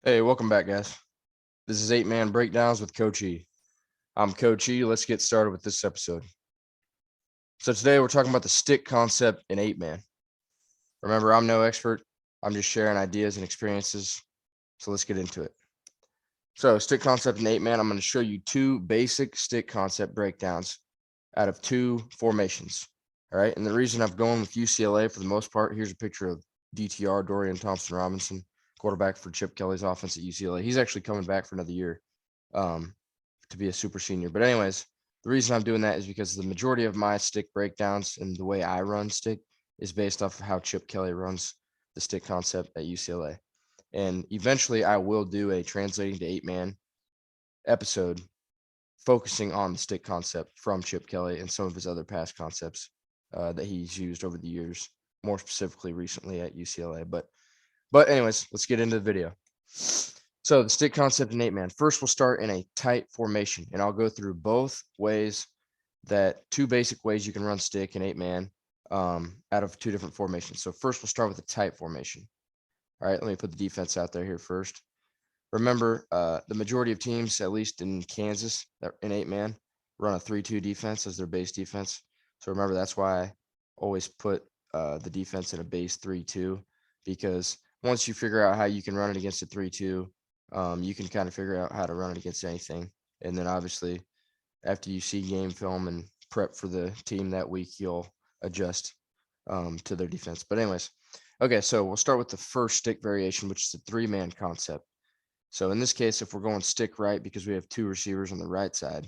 Hey, welcome back, guys. This is 8-Man Breakdowns with Coach E. I'm Coach E. Let's get started with this episode. So today we're talking about the stick concept in 8-Man. Remember, I'm no expert. I'm just sharing ideas and experiences. So let's get into it. So stick concept in 8-Man, I'm going to show you two basic stick concept breakdowns out of two formations. All right. And the reason I'm going with UCLA for the most part, here's a picture of DTR, Dorian Thompson Robinson, quarterback for Chip Kelly's offense at UCLA. He's actually coming back for another year. To be a super senior. But anyways, the reason I'm doing that is because the majority of my stick breakdowns and the way I run stick is based off of how Chip Kelly runs the stick concept at UCLA. And eventually I will do a translating to 8-Man episode focusing on the stick concept from Chip Kelly and some of his other past concepts that he's used over the years, more specifically recently at UCLA. But anyways, let's get into the video. So the stick concept in 8-Man. First, we'll start in a tight formation, and I'll go through both ways two basic ways you can run stick in 8-Man out of two different formations. So first, we'll start with a tight formation. All right, let me put the defense out there here first. Remember, the majority of teams, at least in Kansas, that in 8-Man, run a 3-2 defense as their base defense. So remember, that's why I always put the defense in a base 3-2, because once you figure out how you can run it against a 3-2, you can kind of figure out how to run it against anything. And then obviously, after you see game film and prep for the team that week, you'll adjust to their defense. But anyways, okay, so we'll start with the first stick variation, which is the 3-man concept. So in this case, if we're going stick right because we have two receivers on the right side,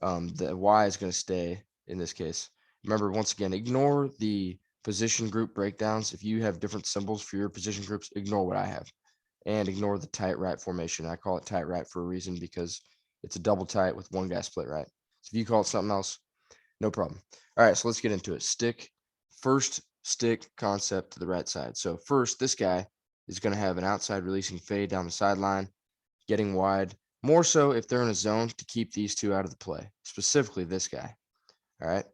the Y is going to stay in this case. Remember, once again, ignore the position group breakdowns. If you have different symbols for your position groups, ignore what I have and ignore the tight right formation. I call it tight right for a reason because it's a double tight with one guy split right. So if you call it something else, no problem. All right, so let's get into it. First stick concept to the right side. So first, this guy is going to have an outside releasing fade down the sideline, getting wide, more so if they're in a zone to keep these two out of the play, specifically this guy. All right.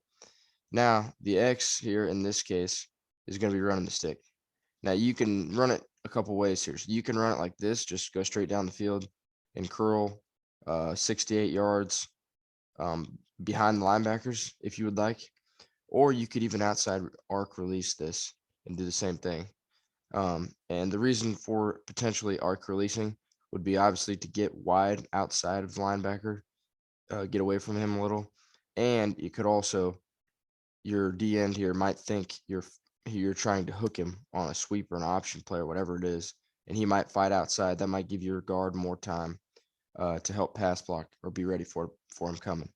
Now, the X here in this case is going to be running the stick. Now, you can run it a couple ways here. So you can run it like this, just go straight down the field and curl 68 yards behind the linebackers if you would like. Or you could even outside arc release this and do the same thing. And the reason for potentially arc releasing would be obviously to get wide outside of the linebacker, get away from him a little. And you could also, your D end here might think you're trying to hook him on a sweep or an option play or whatever it is, and he might fight outside. That might give your guard more time to help pass block or be ready for him coming.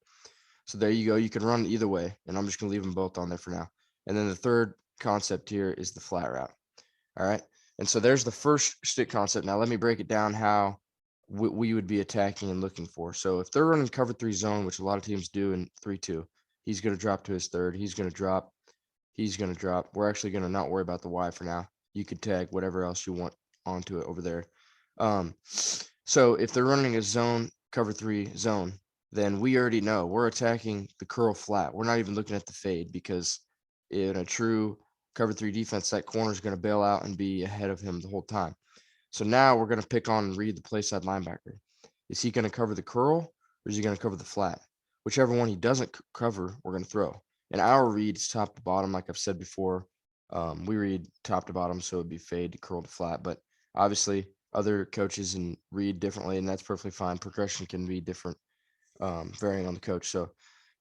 So there you go. You can run either way, and I'm just gonna leave them both on there for now. And then the third concept here is the flat route. All right. And so there's the first stick concept. Now let me break it down how we would be attacking and looking for. So if they're running cover 3 zone, which a lot of teams do in 3-2, he's going to drop to his third. He's going to drop. He's going to drop. We're actually going to not worry about the Y for now. You could tag whatever else you want onto it over there. So if they're running a zone, cover 3 zone, then we already know we're attacking the curl flat. We're not even looking at the fade because in a true cover 3 defense, that corner is going to bail out and be ahead of him the whole time. So now we're going to pick on and read the play side linebacker. Is he going to cover the curl or is he going to cover the flat? Whichever one he doesn't cover, we're going to throw. And our read is top to bottom, like I've said before. We read top to bottom, so it'd be fade to curl to flat. But obviously, other coaches and read differently, and that's perfectly fine. Progression can be different, varying on the coach.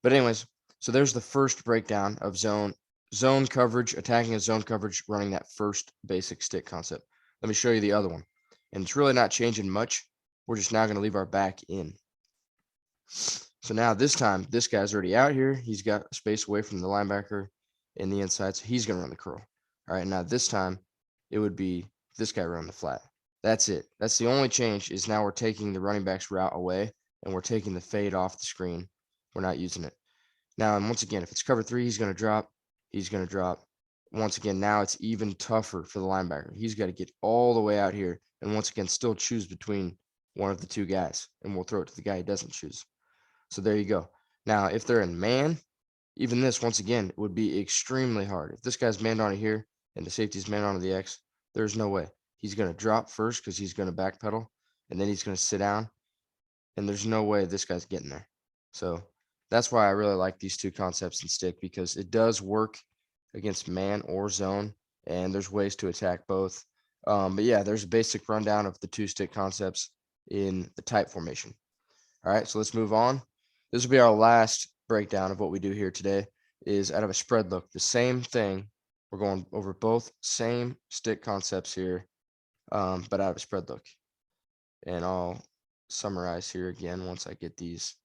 But anyways, so there's the first breakdown of zone coverage, attacking a zone coverage, running that first basic stick concept. Let me show you the other one. And it's really not changing much. We're just now going to leave our back in. So now this time, this guy's already out here. He's got space away from the linebacker in the inside, so he's going to run the curl. All right, now this time, it would be this guy running the flat. That's it. That's the only change is now we're taking the running back's route away, and we're taking the fade off the screen. We're not using it. Now, and once again, if it's cover 3, he's going to drop. He's going to drop. Once again, now it's even tougher for the linebacker. He's got to get all the way out here and once again still choose between one of the two guys, and we'll throw it to the guy he doesn't choose. So there you go. Now, if they're in man, even this, once again, would be extremely hard. If this guy's manned on it here and the safety's manned onto the X, there's no way. he's going to drop first because he's going to backpedal, and then he's going to sit down. And there's no way this guy's getting there. So that's why I really like these two concepts in stick, because it does work against man or zone, and there's ways to attack both. But yeah, there's a basic rundown of the two stick concepts in the type formation. All right, so let's move on. This will be our last breakdown of what we do here today, is out of a spread look. The same thing. We're going over both same stick concepts here, but out of a spread look. And I'll summarize here again once I get these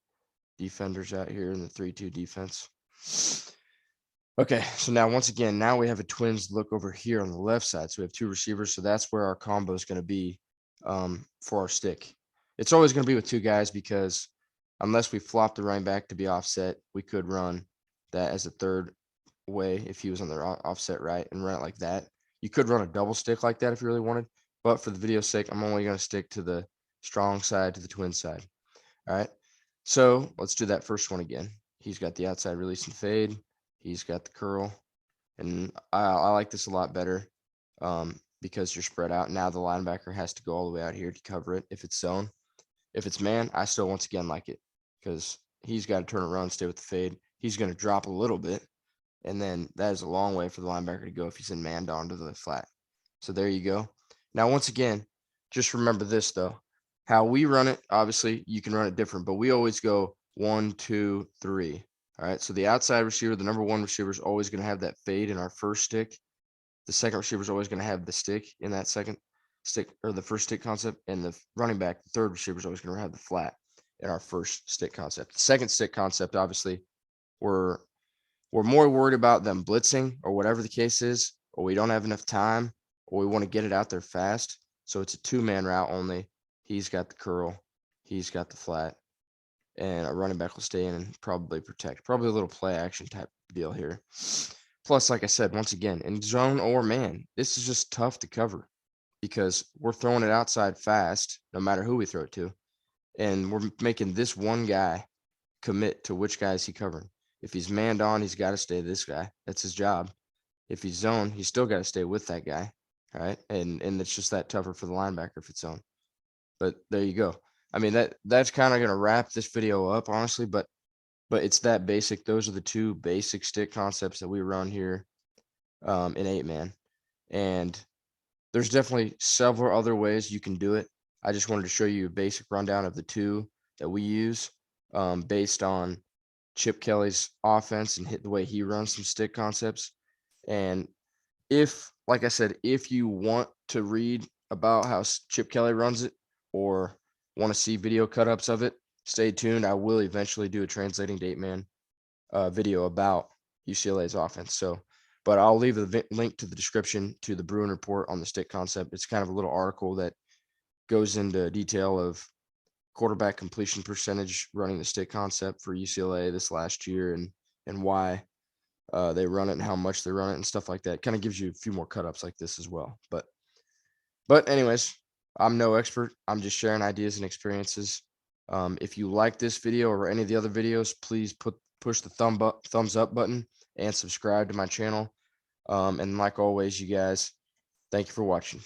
defenders out here in the 3-2 defense. Okay, so now once again, now we have a Twins look over here on the left side. So we have two receivers, so that's where our combo is going to be for our stick. It's always going to be with two guys, because unless we flop the running back to be offset, we could run that as a third way if he was on the offset right and run it like that. You could run a double stick like that if you really wanted, but for the video's sake, I'm only going to stick to the strong side, to the twin side. All right, so let's do that first one again. He's got the outside release and fade. He's got the curl, and I like this a lot better because you're spread out. Now the linebacker has to go all the way out here to cover it if it's zone. If it's man, I still once again like it, because he's got to turn around, stay with the fade. He's going to drop a little bit, and then that is a long way for the linebacker to go if he's in man down to the flat. So there you go. Now, once again, just remember this, though. How we run it, obviously, you can run it different, but we always go 1, 2, 3. All right, so the outside receiver, the number one receiver, is always going to have that fade in our first stick. The second receiver is always going to have the stick in that second stick, or the first stick concept, and the running back, the third receiver, is always going to have the flat in our first stick concept. The second stick concept, obviously, we're more worried about them blitzing or whatever the case is, or we don't have enough time, or we want to get it out there fast. So it's a two-man route only. He's got the curl, he's got the flat, and a running back will stay in and probably protect. Probably a little play action type deal here. Plus, like I said, once again, in zone or man, this is just tough to cover because we're throwing it outside fast, no matter who we throw it to. And we're making this one guy commit to which guy is he covering. If he's manned on, he's got to stay this guy. That's his job. If he's zone, he's still got to stay with that guy. All right. And it's just that tougher for the linebacker if it's zone. But there you go. I mean, that's kind of going to wrap this video up, honestly, but it's that basic. Those are the two basic stick concepts that we run here in 8-man. And there's definitely several other ways you can do it. I just wanted to show you a basic rundown of the two that we use based on Chip Kelly's offense and the way he runs some stick concepts. And if, like I said, if you want to read about how Chip Kelly runs it or want to see video cut-ups of it, stay tuned. I will eventually do a translating to 8-man video about UCLA's offense. So, but I'll leave a link to the description to the Bruin report on the stick concept. It's kind of a little article that goes into detail of quarterback completion percentage running the stick concept for UCLA this last year, and why they run it and how much they run it and stuff like that. Kind of gives you a few more cut-ups like this as well. But anyways, I'm no expert. I'm just sharing ideas and experiences. If you like this video or any of the other videos, please push the thumbs up button and subscribe to my channel. And like always, you guys, thank you for watching.